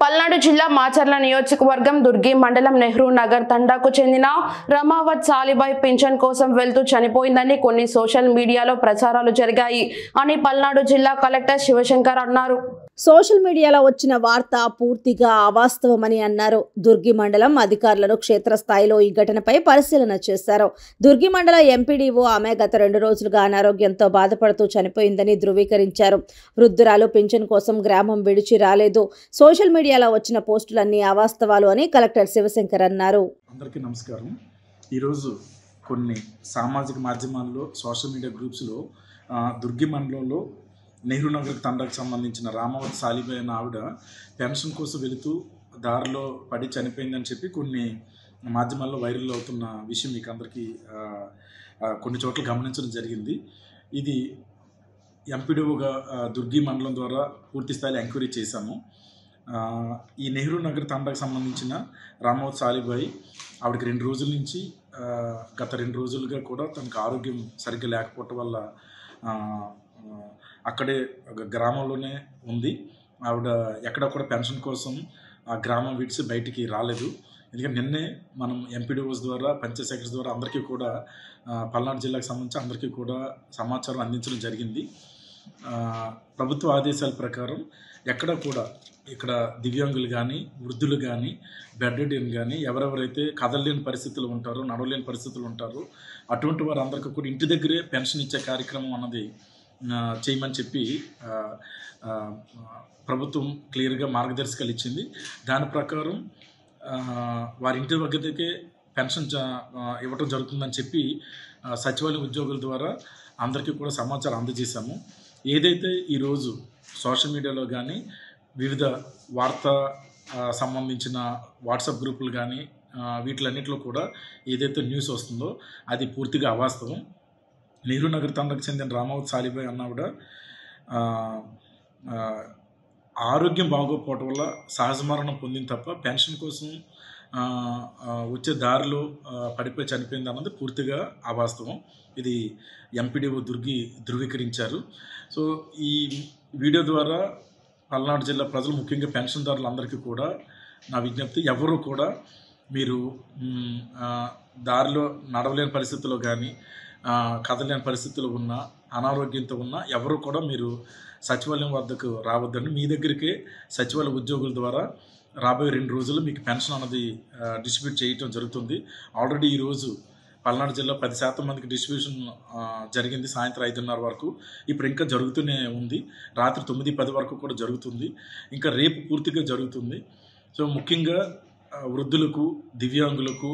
పల్నాడు జిల్లా మాచర్ల నియోజకవర్గం దుర్గి మండలం నెహ్రూ నగర్ తండాకు చెందిన రమావత్ సాలిబాయ్ పింఛన్ కోసం వెళ్తూ చనిపోయిందని కొన్ని సోషల్ మీడియాలో ప్రచారాలు జరిగాయి అని పల్నాడు జిల్లా కలెక్టర్ శివశంకర్ అన్నారు. సోషల్ మీడియాలో వచ్చిన వార్త పూర్తిగా అవాస్తవమని అన్నారు. దుర్గి మండలం అధికారులను క్షేత్రస్థాయిలో ఈ ఘటనపై పరిశీలన చేశారు. దుర్గి మండల ఎంపీడీఓ ఆమె గత 2 రోజులుగా అనారోగ్యంతో బాధపడుతూ చనిపోయిందని ధృవీకరించారు. వృద్ధురాలు పింఛన్ కోసం గ్రామం విడిచి రాలేదు. సోషల్ మీడియాలో వచ్చిన పోస్టులన్నీ అవాస్తవాలు అని కలెక్టర్ శివశంకర్ అన్నారు. అందరికీ నమస్కారం. ఈరోజు కొన్ని సామాజిక మాధ్యమాల్లో సోషల్ మీడియా గ్రూప్స్లో దుర్గి మండలంలో నెహ్రూ నగర్ తండాకు సంబంధించిన రామావత్ సాలిబాయ్ అనే ఆవిడ పెన్షన్ కోసం వెళుతూ దారిలో పడి చనిపోయిందని చెప్పి కొన్ని మాధ్యమాల్లో వైరల్ అవుతున్న విషయం మీకు అందరికీ కొన్ని చోట్ల గమనించడం జరిగింది. ఇది ఎంపీడీఓగా దుర్గి మండలం ద్వారా పూర్తి స్థాయిలో ఎంక్వైరీ చేశాము. ఈ నెహ్రూ నగర్ తండాకు సంబంధించిన రామావత్ సాలిబాయ్ ఆవిడకి 2 రోజుల నుంచి గత 2 రోజులుగా కూడా తనకు ఆరోగ్యం సరిగ్గా లేకపోవటం వల్ల అక్కడే గ్రామంలోనే ఉంది. ఆవిడ ఎక్కడ కూడా పెన్షన్ కోసం ఆ గ్రామం విడిచి బయటికి రాలేదు. ఎందుకంటే నిన్నే మనం ఎంపీడీఓస్ ద్వారా పంచాయత్ సెక్రటరీస్ ద్వారా అందరికీ కూడా పల్నాడు జిల్లాకు సంబంధించి అందరికీ కూడా సమాచారం అందించడం జరిగింది. ప్రభుత్వ ఆదేశాల ప్రకారం ఎక్కడ కూడా ఇక్కడ దివ్యాంగులు కానీ వృద్ధులు కానీ బెడ్డెడ్ కానీ ఎవరెవరైతే కదలలేని పరిస్థితులు ఉంటారో నడవలేని పరిస్థితులు ఉంటారో అటువంటి వారందరికీ కూడా ఇంటి దగ్గరే పెన్షన్ ఇచ్చే కార్యక్రమం అన్నది చేయమని చెప్పి ప్రభుత్వం క్లియర్గా మార్గదర్శకాలు ఇచ్చింది. దాని ప్రకారం వారి ఇంటి దగ్గరికి పెన్షన్ ఇవ్వటం జరుగుతుందని చెప్పి సచివాలయ ఉద్యోగుల ద్వారా అందరికీ కూడా సమాచారం అందజేశాము. ఏదైతే ఈరోజు సోషల్ మీడియాలో కానీ వివిధ వార్తా సంబంధించిన వాట్సాప్ గ్రూపులు కానీ వీటిలన్నింటిలో కూడా ఏదైతే న్యూస్ వస్తుందో అది పూర్తిగా అవాస్తవం. నెహ్రూ నగర్ తండాకు చెందిన రామావత్ సాలిబాయ్ అన్నావిడ ఆరోగ్యం బాగోకపోవటం వల్ల సహజ మరణం పొందింది తప్ప పెన్షన్ కోసం వచ్చే దారిలో పడిపోయి చనిపోయింది అన్నది పూర్తిగా అవాస్తవం. ఇది ఎంపీడీఓ దుర్గి ధృవీకరించారు. సో ఈ వీడియో ద్వారా పల్నాడు జిల్లా ప్రజలు ముఖ్యంగా పెన్షన్దారులందరికీ కూడా నా విజ్ఞప్తి, ఎవరు కూడా మీరు దారిలో నడవలేని పరిస్థితుల్లో కానీ కదలేని పరిస్థితులు ఉన్నా అనారోగ్యంతో ఉన్నా ఎవరు కూడా మీరు సచివాలయం వద్దకు రావద్దండి. మీ దగ్గరికే సచివాలయ ఉద్యోగుల ద్వారా రాబోయే 2 రోజులు మీకు పెన్షన్ అన్నది డిస్ట్రిబ్యూట్ చేయటం జరుగుతుంది. ఆల్రెడీ ఈరోజు పల్నాడు జిల్లా 10% మందికి డిస్ట్రిబ్యూషన్ జరిగింది సాయంత్రం 5:30 వరకు. ఇప్పుడు ఇంకా జరుగుతూనే ఉంది. రాత్రి 9-10 వరకు కూడా జరుగుతుంది. ఇంకా రేపు పూర్తిగా జరుగుతుంది. సో ముఖ్యంగా వృద్ధులకు దివ్యాంగులకు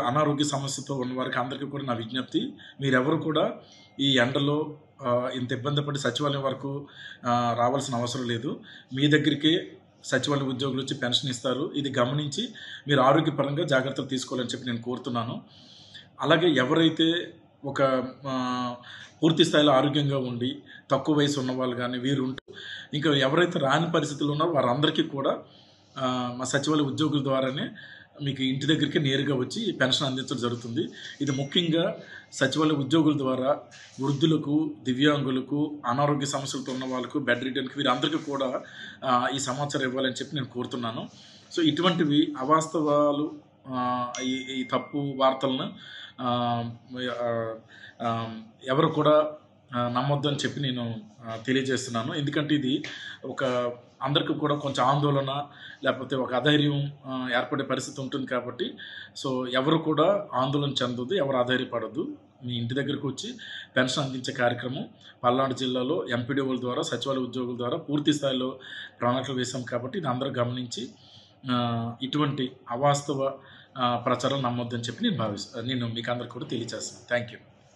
అనారోగ్య సమస్యతో ఉన్న వారికి అందరికీ కూడా నా విజ్ఞప్తి, మీరెవరు కూడా ఈ ఎండలో ఇంత ఇబ్బంది పడి సచివాలయం వరకు రావాల్సిన అవసరం లేదు. మీ దగ్గరికే సచివాలయ ఉద్యోగులు వచ్చి పెన్షన్ ఇస్తారు. ఇది గమనించి మీరు ఆరోగ్యపరంగా జాగ్రత్తలు తీసుకోవాలని చెప్పి నేను కోరుతున్నాను. అలాగే ఎవరైతే ఒక పూర్తి స్థాయిలో ఆరోగ్యంగా ఉండి తక్కువ వయసు ఉన్న వాళ్ళు కానీ వీరు ఉంటూ ఇంకా ఎవరైతే రాని పరిస్థితులు ఉన్నారో వారందరికీ కూడా మా సచివాలయ ఉద్యోగుల ద్వారానే మీకు ఇంటి దగ్గరికి నేరుగా వచ్చి పెన్షన్ అందించడం జరుగుతుంది. ఇది ముఖ్యంగా సచివాలయ ఉద్యోగుల ద్వారా వృద్ధులకు దివ్యాంగులకు అనారోగ్య సమస్యలతో ఉన్న వాళ్ళకు బెడ్ రిటర్న్కి వీరందరికీ కూడా ఈ సమాచారం ఇవ్వాలని చెప్పి నేను కోరుతున్నాను. సో ఇటువంటివి అవాస్తవాలు ఈ తప్పు వార్తలను ఎవరు కూడా నమ్మొద్దు అని చెప్పి నేను తెలియజేస్తున్నాను. ఎందుకంటే ఇది ఒక అందరికీ కూడా కొంచెం ఆందోళన లేకపోతే ఒక అధైర్యం ఏర్పడే పరిస్థితి ఉంటుంది కాబట్టి సో ఎవరు కూడా ఆందోళన చెందొద్దు, ఎవరు అధైర్యపడద్దు. మీ ఇంటి దగ్గరకు వచ్చి పెన్షన్ అందించే కార్యక్రమం పల్నాడు జిల్లాలో ఎంపీడీఓల ద్వారా సచివాలయ ఉద్యోగుల ద్వారా పూర్తి స్థాయిలో ప్రణాళికలు వేశాం కాబట్టి ఇది అందరూ గమనించి ఇటువంటి అవాస్తవ ప్రచారం నమ్మొద్దని చెప్పి నేను మీకు అందరికీ కూడా తెలియజేస్తున్నాను. Thank you.